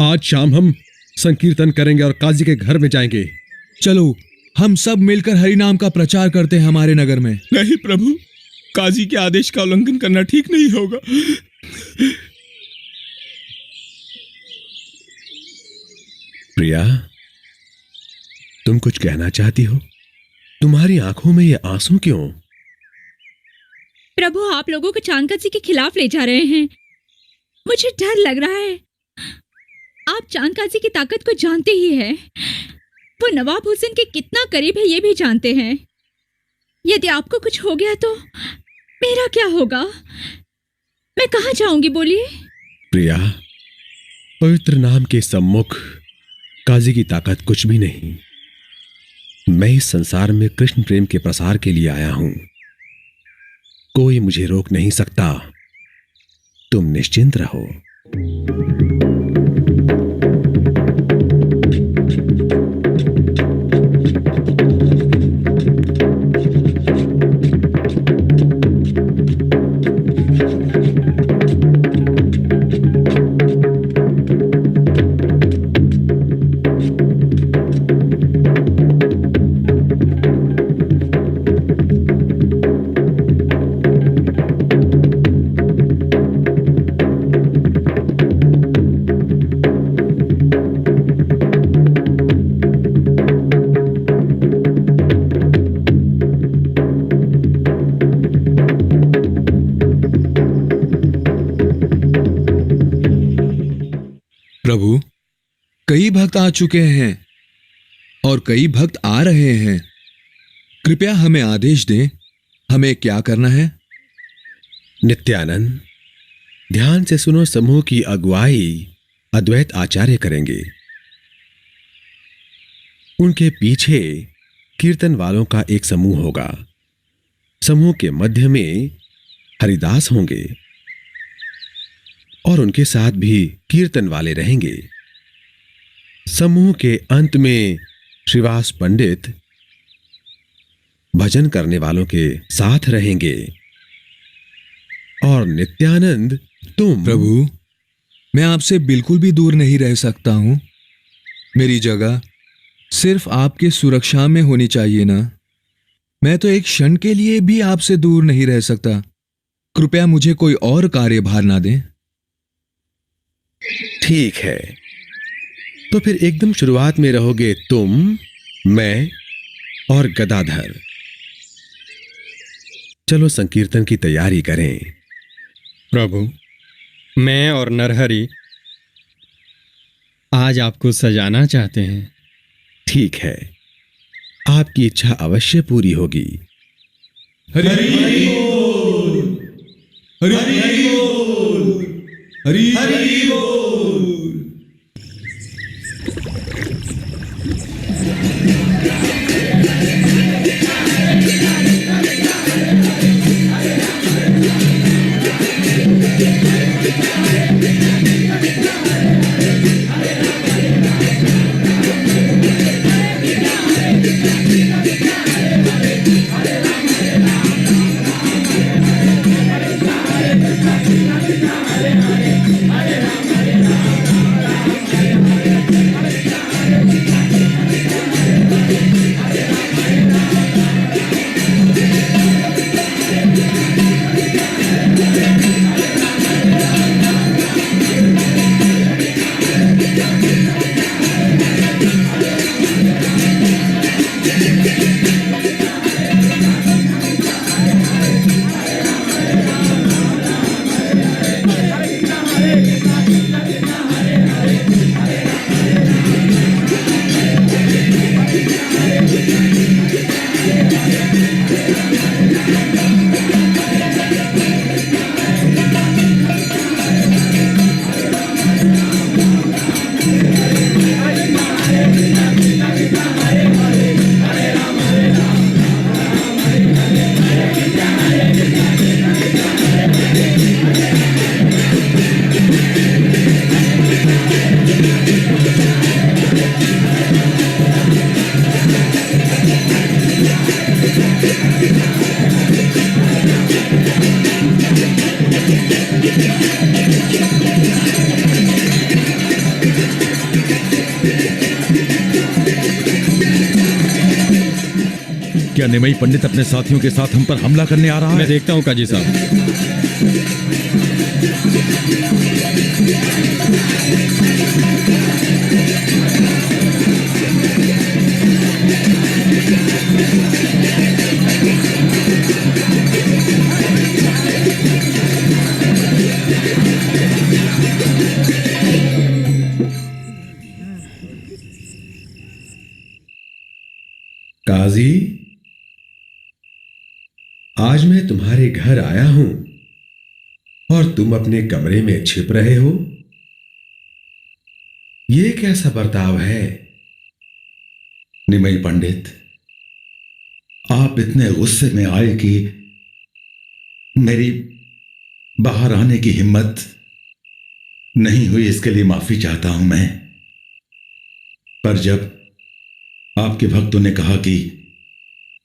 आज शाम हम संकीर्तन करेंगे और काजी के घर में जाएंगे। चलो, हम सब मिलकर हरिनाम का प्रचार करते हैं हमारे नगर में। नहीं प्रभु, काजी के आदेश का उल्लंघन करना ठीक नहीं होगा। प्रिया, तुम कुछ कहना चाहती हो? तुम्हारी आंखों में ये आंसू क्यों? प्रभु, आप लोगों को चांदकाजी के खिलाफ ले जा रहे हैं। मुझे डर लग रहा है। आप चांदकाजी की ताकत को जानते ही हैं। वो नवाब हुसैन के कितना करीब है ये भी जानते हैं। यदि आपको कुछ हो गया तो मेरा क्या होगा? मैं कहां जाऊंगी बोलिए? प्रिया, पवित्र नाम के सम्मुख काजी की ताकत कुछ भी नहीं। मैं इस संसार में कृष्ण प्रेम के प्रसार के लिए आया हूं। कोई मुझे रोक नहीं सकता। तुम निश्चिंत रहो। प्रभु, कई भक्त आ चुके हैं और कई भक्त आ रहे हैं। कृपया हमें आदेश दें, हमें क्या करना है? नित्यानंद, ध्यान से सुनो। समूह की अगुवाई अद्वैत आचार्य करेंगे। उनके पीछे कीर्तन वालों का एक समूह होगा। समूह के मध्य में हरिदास होंगे और उनके साथ भी कीर्तन वाले रहेंगे। समूह के अंत में श्रीवास पंडित भजन करने वालों के साथ रहेंगे और नित्यानंद, तुम। प्रभु, मैं आपसे बिल्कुल भी दूर नहीं रह सकता हूं। मेरी जगह सिर्फ आपके सुरक्षा में होनी चाहिए ना। मैं तो एक क्षण के लिए भी आपसे दूर नहीं रह सकता। कृपया मुझे कोई और कार्यभार ना दें। ठीक है, तो फिर एकदम शुरुआत में रहोगे तुम, मैं और गदाधर। चलो संकीर्तन की तैयारी करें। प्रभु, मैं और नरहरि आज आपको सजाना चाहते हैं। ठीक है, आपकी इच्छा अवश्य पूरी होगी। हरि हरि बोल, हरि हरि बोल, हरि हरि बोल। क्या निमई पंडित अपने साथियों के साथ हम पर हमला करने आ रहा है? मैं देखता हूं काजी साहब। काजी, आज मैं तुम्हारे घर आया हूं और तुम अपने कमरे में छिप रहे हो। यह कैसा बर्ताव है? निमई पंडित, आप इतने गुस्से में आए कि मेरी बाहर आने की हिम्मत नहीं हुई। इसके लिए माफी चाहता हूं मैं। पर जब आपके भक्तों ने कहा कि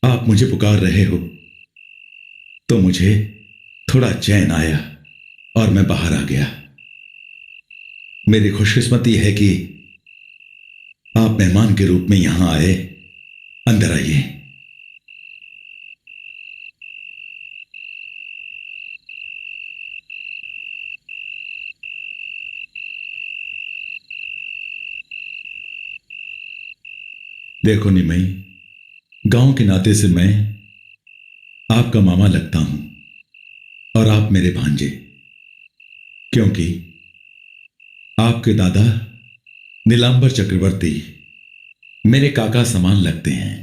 आप मुझे पुकार रहे हो तो मुझे थोड़ा चैन आया और मैं बाहर आ गया। मेरी खुशकिस्मती है कि आप मेहमान के रूप में यहां आए। अंदर आइए। देखो निमई, गांव के नाते से मैं आपका मामा लगता हूं और आप मेरे भांजे, क्योंकि आपके दादा नीलांबर चक्रवर्ती मेरे काका समान लगते हैं।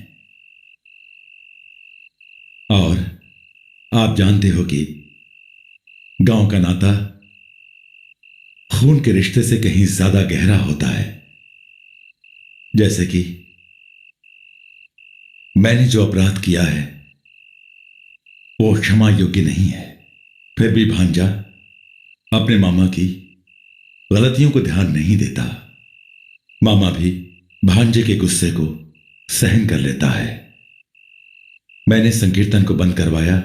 और आप जानते हो कि गांव का नाता खून के रिश्ते से कहीं ज्यादा गहरा होता है। जैसे कि मैंने जो अपराध किया है वो क्षमा योग्य नहीं है, फिर भी भांजा अपने मामा की गलतियों को ध्यान नहीं देता। मामा भी भांजे के गुस्से को सहन कर लेता है। मैंने संकीर्तन को बंद करवाया।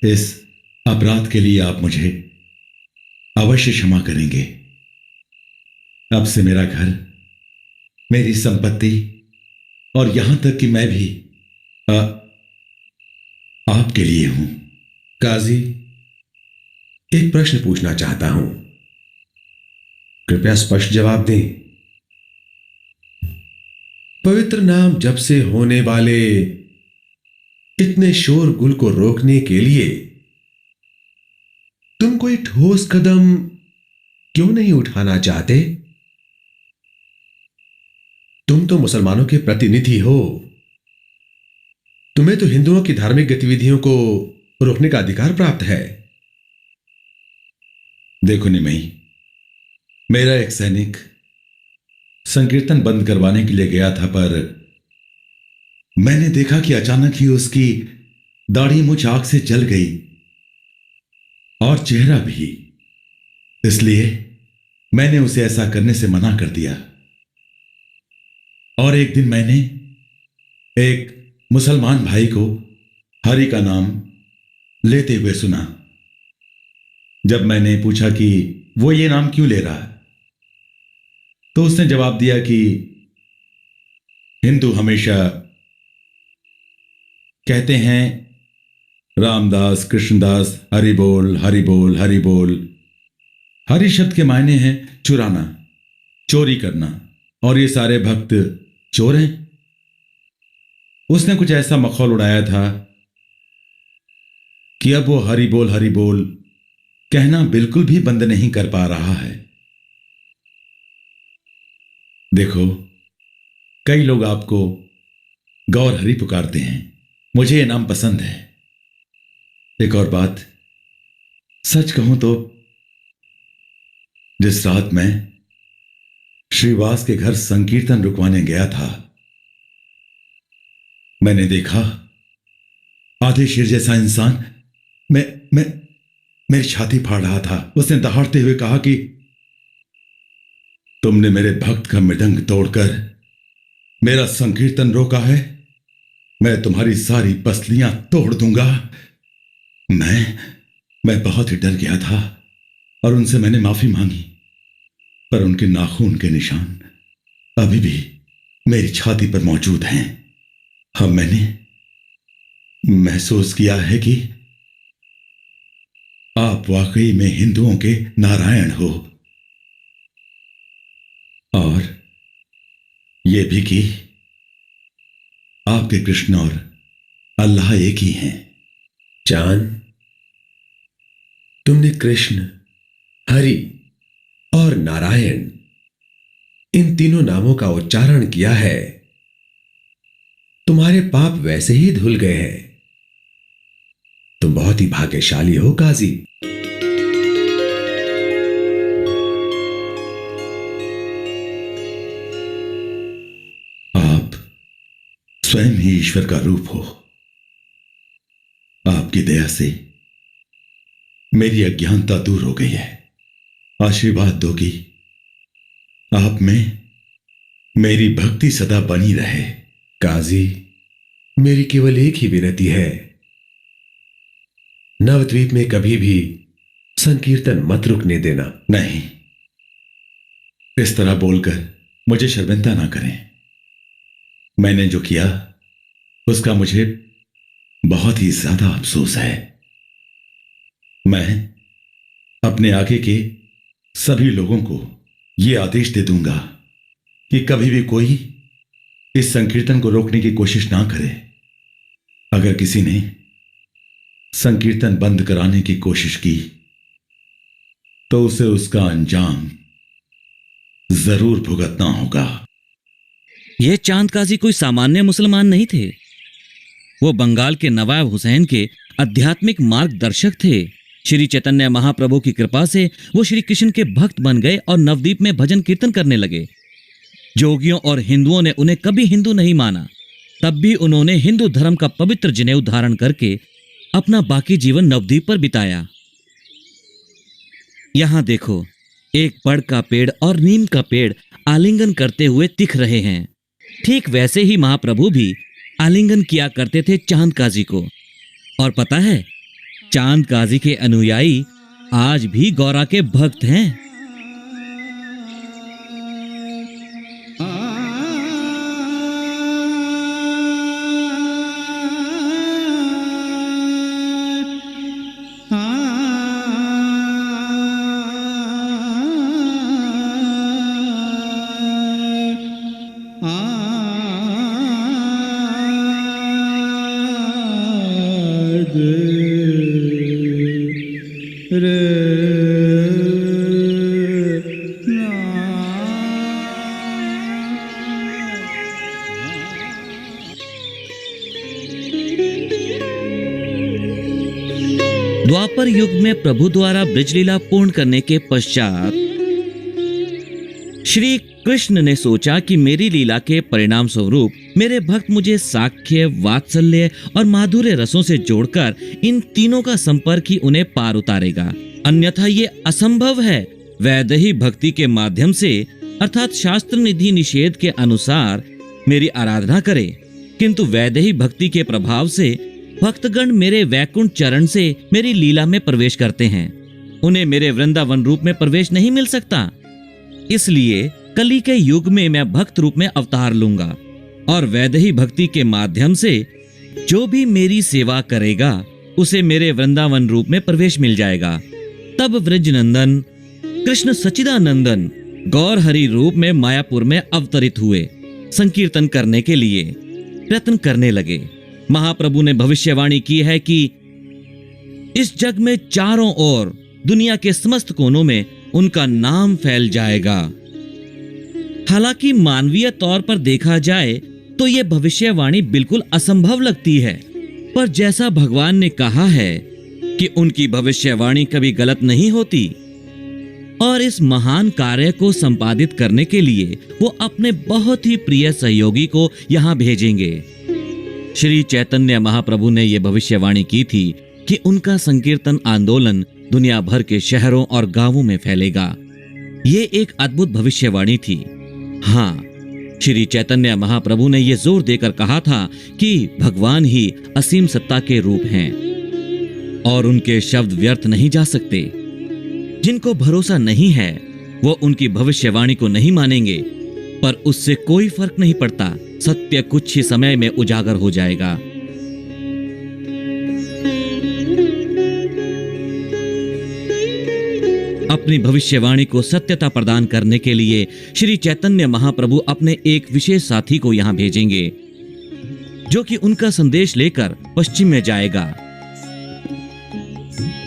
इस अपराध के लिए आप मुझे अवश्य क्षमा करेंगे। अब से मेरा घर, मेरी संपत्ति और यहां तक कि मैं भी आपके लिए हूं। काजी, एक प्रश्न पूछना चाहता हूं, कृपया स्पष्ट जवाब दें। पवित्र नाम जप से होने वाले इतने शोरगुल को रोकने के लिए तुम कोई ठोस कदम क्यों नहीं उठाना चाहते? तुम तो मुसलमानों के प्रतिनिधि हो, तुम्हें तो हिंदुओं की धार्मिक गतिविधियों को रोकने का अधिकार प्राप्त है। देखो निमई, मेरा एक सैनिक संकीर्तन बंद करवाने के लिए गया था, पर मैंने देखा कि अचानक ही उसकी दाढ़ी मुझ आग से जल गई और चेहरा भी। इसलिए मैंने उसे ऐसा करने से मना कर दिया। और एक दिन मैंने एक मुसलमान भाई को हरि का नाम लेते हुए सुना। जब मैंने पूछा कि वो ये नाम क्यों ले रहा है, तो उसने जवाब दिया कि हिंदू हमेशा कहते हैं रामदास कृष्णदास हरि बोल हरि बोल हरि बोल। हरि शब्द के मायने हैं चुराना, चोरी करना, और ये सारे भक्त चोर हैं। उसने कुछ ऐसा मखौल उड़ाया था कि अब वो हरि बोल कहना बिल्कुल भी बंद नहीं कर पा रहा है। देखो, कई लोग आपको गौर हरि पुकारते हैं, मुझे ये नाम पसंद है। एक और बात, सच कहूं तो जिस रात मैं श्रीवास के घर संकीर्तन रुकवाने गया था, मैंने देखा आधे शेर जैसा इंसान मेरी छाती फाड़ रहा था। उसने दहाड़ते हुए कहा कि तुमने मेरे भक्त का मृदंग तोड़कर मेरा संकीर्तन रोका है, मैं तुम्हारी सारी पसलियां तोड़ दूंगा। मैं बहुत ही डर गया था और उनसे मैंने माफी मांगी, पर उनके नाखून के निशान अभी भी मेरी छाती पर मौजूद हैं। अब मैंने महसूस किया है कि आप वाकई में हिंदुओं के नारायण हो, और यह भी कि आपके कृष्ण और अल्लाह एक ही हैं। चांद, तुमने कृष्ण, हरि और नारायण इन तीनों नामों का उच्चारण किया है, तुम्हारे पाप वैसे ही धुल गए हैं। तुम बहुत ही भाग्यशाली हो काजी। आप स्वयं ही ईश्वर का रूप हो। आपकी दया से मेरी अज्ञानता दूर हो गई है। आशीर्वाद दो कि आप में मेरी भक्ति सदा बनी रहे। काजी, मेरी केवल एक ही विनती है, नवद्वीप में कभी भी संकीर्तन मत रुकने देना। नहीं, इस तरह बोलकर मुझे शर्मिंदा ना करें। मैंने जो किया उसका मुझे बहुत ही ज्यादा अफसोस है। मैं अपने आगे के सभी लोगों को यह आदेश दे दूंगा कि कभी भी कोई इस संकीर्तन को रोकने की कोशिश ना करे। अगर किसी ने संकीर्तन बंद कराने की कोशिश की तो उसे उसका अंजाम जरूर भुगतना होगा। यह चांद काजी कोई सामान्य मुसलमान नहीं थे। वो बंगाल के नवाब हुसैन के आध्यात्मिक मार्गदर्शक थे। श्री चैतन्य महाप्रभु की कृपा से वो श्री कृष्ण के भक्त बन गए और नवद्वीप में भजन कीर्तन करने लगे। जोगियों और हिंदुओं ने उन्हें कभी हिंदू नहीं माना, तब भी उन्होंने हिंदू धर्म का पवित्र जनेऊ धारण करके अपना बाकी जीवन नवद्वीप पर बिताया। यहां देखो, एक बड़ का पेड़ और नीम का पेड़ आलिंगन करते हुए दिख रहे हैं। ठीक वैसे ही महाप्रभु भी आलिंगन किया करते थे चांद काजी को। और पता है, चांद काजी के अनुयायी आज भी गौरा के भक्त हैं। द्वापर युग में प्रभु द्वारा ब्रजलीला पूर्ण करने के पश्चात श्री कृष्ण ने सोचा कि मेरी लीला के परिणाम स्वरूप मेरे भक्त मुझे साख्य, वात्सल्य और माधुर्य रसों से जोड़कर इन तीनों का संपर्क ही उन्हें पार उतारेगा, अन्यथा ये असंभव है। वैदेही भक्ति के माध्यम से अर्थात शास्त्र निधि निषेध के अनुसार मेरी आराधना करे, किंतु वैदेही भक्ति के प्रभाव से भक्तगण मेरे वैकुंठ चरण से मेरी लीला में प्रवेश करते हैं, उन्हें मेरे वृंदावन रूप में प्रवेश नहीं मिल सकता। इसलिए कली के युग में मैं भक्त रूप में अवतार लूंगा और वैदेही भक्ति के माध्यम से जो भी मेरी सेवा करेगा उसे मेरे वृंदावन रूप में प्रवेश मिल जाएगा। तब व्रजनंदन कृष्ण सच्चिदानंदन गौर हरि रूप में मायापुर में अवतरित हुए, संकीर्तन करने के लिए प्रयत्न करने लगे। महाप्रभु ने भविष्यवाणी की है कि इस जग में चारों ओर दुनिया के समस्त कोनों में उनका नाम फैल जाएगा। हालांकि मानवीय तौर पर देखा जाए तो यह भविष्यवाणी बिल्कुल असंभव लगती है, पर जैसा भगवान ने कहा है कि उनकी भविष्यवाणी कभी गलत नहीं होती और इस महान कार्य को संपादित करने के लिए वो अपने बहुत ही प्रिय सहयोगी को यहाँ भेजेंगे। श्री चैतन्य महाप्रभु ने यह भविष्यवाणी की थी कि उनका संकीर्तन आंदोलन दुनिया भर के शहरों और गांवों में फैलेगा। ये एक अद्भुत भविष्यवाणी थी। हाँ, श्री चैतन्य महाप्रभु ने यह जोर देकर कहा था कि भगवान ही असीम सत्ता के रूप हैं और उनके शब्द व्यर्थ नहीं जा सकते। जिनको भरोसा नहीं है वो उनकी भविष्यवाणी को नहीं मानेंगे, पर उससे कोई फर्क नहीं पड़ता, सत्य कुछ ही समय में उजागर हो जाएगा। अपनी भविष्यवाणी को सत्यता प्रदान करने के लिए श्री चैतन्य महाप्रभु अपने एक विशेष साथी को यहां भेजेंगे, जो कि उनका संदेश लेकर पश्चिम में जाएगा।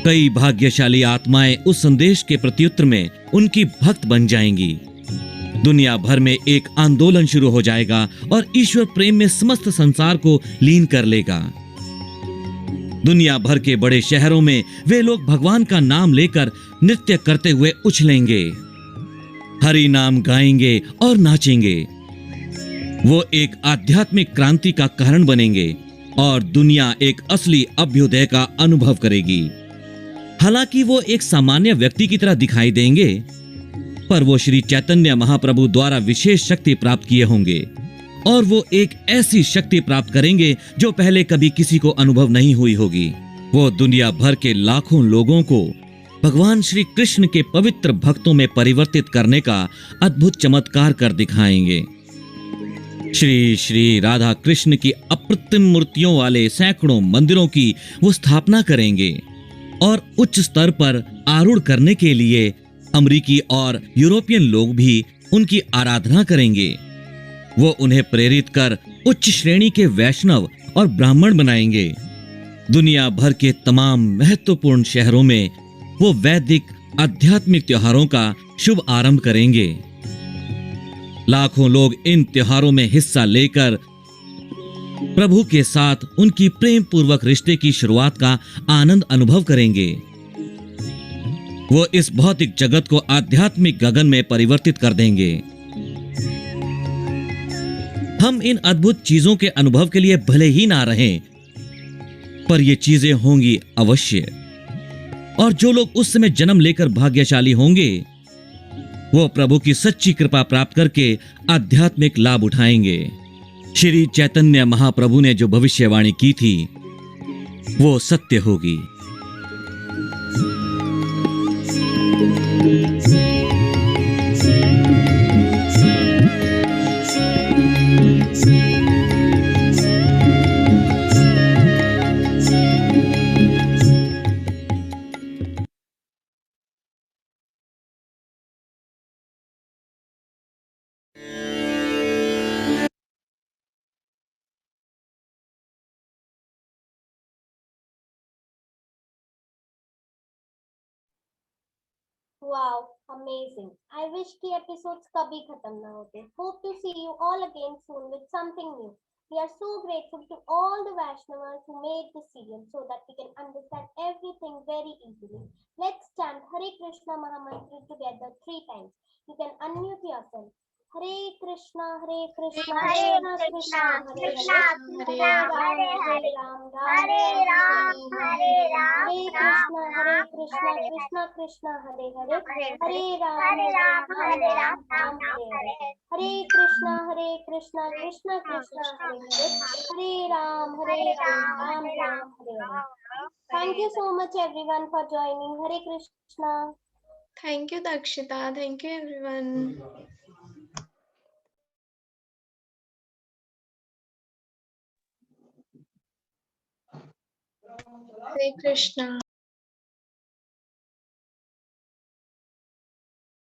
कई भाग्यशाली आत्माएं उस संदेश के प्रत्युत्तर में उनकी भक्त बन जाएंगी। दुनिया भर में एक आंदोलन शुरू हो जाएगा और ईश्वर प्रेम में समस्त संसार को लीन कर लेगा। दुनिया भर के बड़े शहरों में वे लोग भगवान का नाम लेकर नृत्य करते हुए उछलेंगे, हरि नाम गाएंगे और नाचेंगे। वो एक आध्यात्मिक क्रांति का कारण बनेंगे और दुनिया एक असली अभ्युदय का अनुभव करेगी। हालांकि वो एक सामान्य व्यक्ति की तरह दिखाई देंगे, पर वो श्री चैतन्य महाप्रभु द्वारा विशेष शक्ति प्राप्त किए होंगे और वो एक ऐसी शक्ति प्राप्त करेंगे जो पहले कभी किसी को अनुभव नहीं हुई होगी। वो दुनिया भर के लाखों लोगों को भगवान श्री कृष्ण के पवित्र भक्तों में परिवर्तित करने का अद्भुत चमत्कार कर दिखाएंगे। श्री श्री राधा कृष्ण की अप्रतिम मूर्तियों वाले सैकड़ों मंदिरों की वो स्थापना करेंगे और उच्च स्तर पर आरूढ़ करने के लिए अमेरिकी और यूरोपियन लोग भी उनकी आराधना करेंगे। वो उन्हें प्रेरित कर उच्च श्रेणी के वैष्णव और ब्राह्मण बनाएंगे। दुनिया भर के तमाम महत्वपूर्ण शहरों में वो वैदिक आध्यात्मिक त्योहारों का शुभ आरंभ करेंगे। लाखों लोग इन त्योहारों में हिस्सा लेकर प्रभु के साथ उनकी प्रेम पूर्वक रिश्ते की शुरुआत का आनंद अनुभव करेंगे। वो इस भौतिक जगत को आध्यात्मिक गगन में परिवर्तित कर देंगे। हम इन अद्भुत चीजों के अनुभव के लिए भले ही ना रहें, पर ये चीजें होंगी अवश्य। और जो लोग उस समय जन्म लेकर भाग्यशाली होंगे, वो प्रभु की सच्ची कृपा प्राप्त करके आध्यात्मिक लाभ उठाएंगे। श्री चैतन्य महाप्रभु ने जो भविष्यवाणी की थी वो सत्य होगी। Wow, amazing. I wish कि episodes कभी खत्म ना होते. Hope to see you all again soon with something new. We are so grateful to all the Vaishnavas who made this serial so that we can understand everything very easily. Let's chant Hare Krishna Mahamantra together 3 times. You can unmute yourself. Hare Krishna, Krishna Krishna, Hare Ram, Hare Ram, Hare Ram, Hare Ram, Hare Krishna, Krishna Krishna, Hare Hare, Hare Ram, Hare Ram, Hare Krishna, Krishna Krishna, Hare Hare, Hare Ram, Ram Ram, Hare Hare. Thank you so much everyone for joining. Hare Krishna. Thank you, Dakshita. Thank you, everyone. Hare Krishna.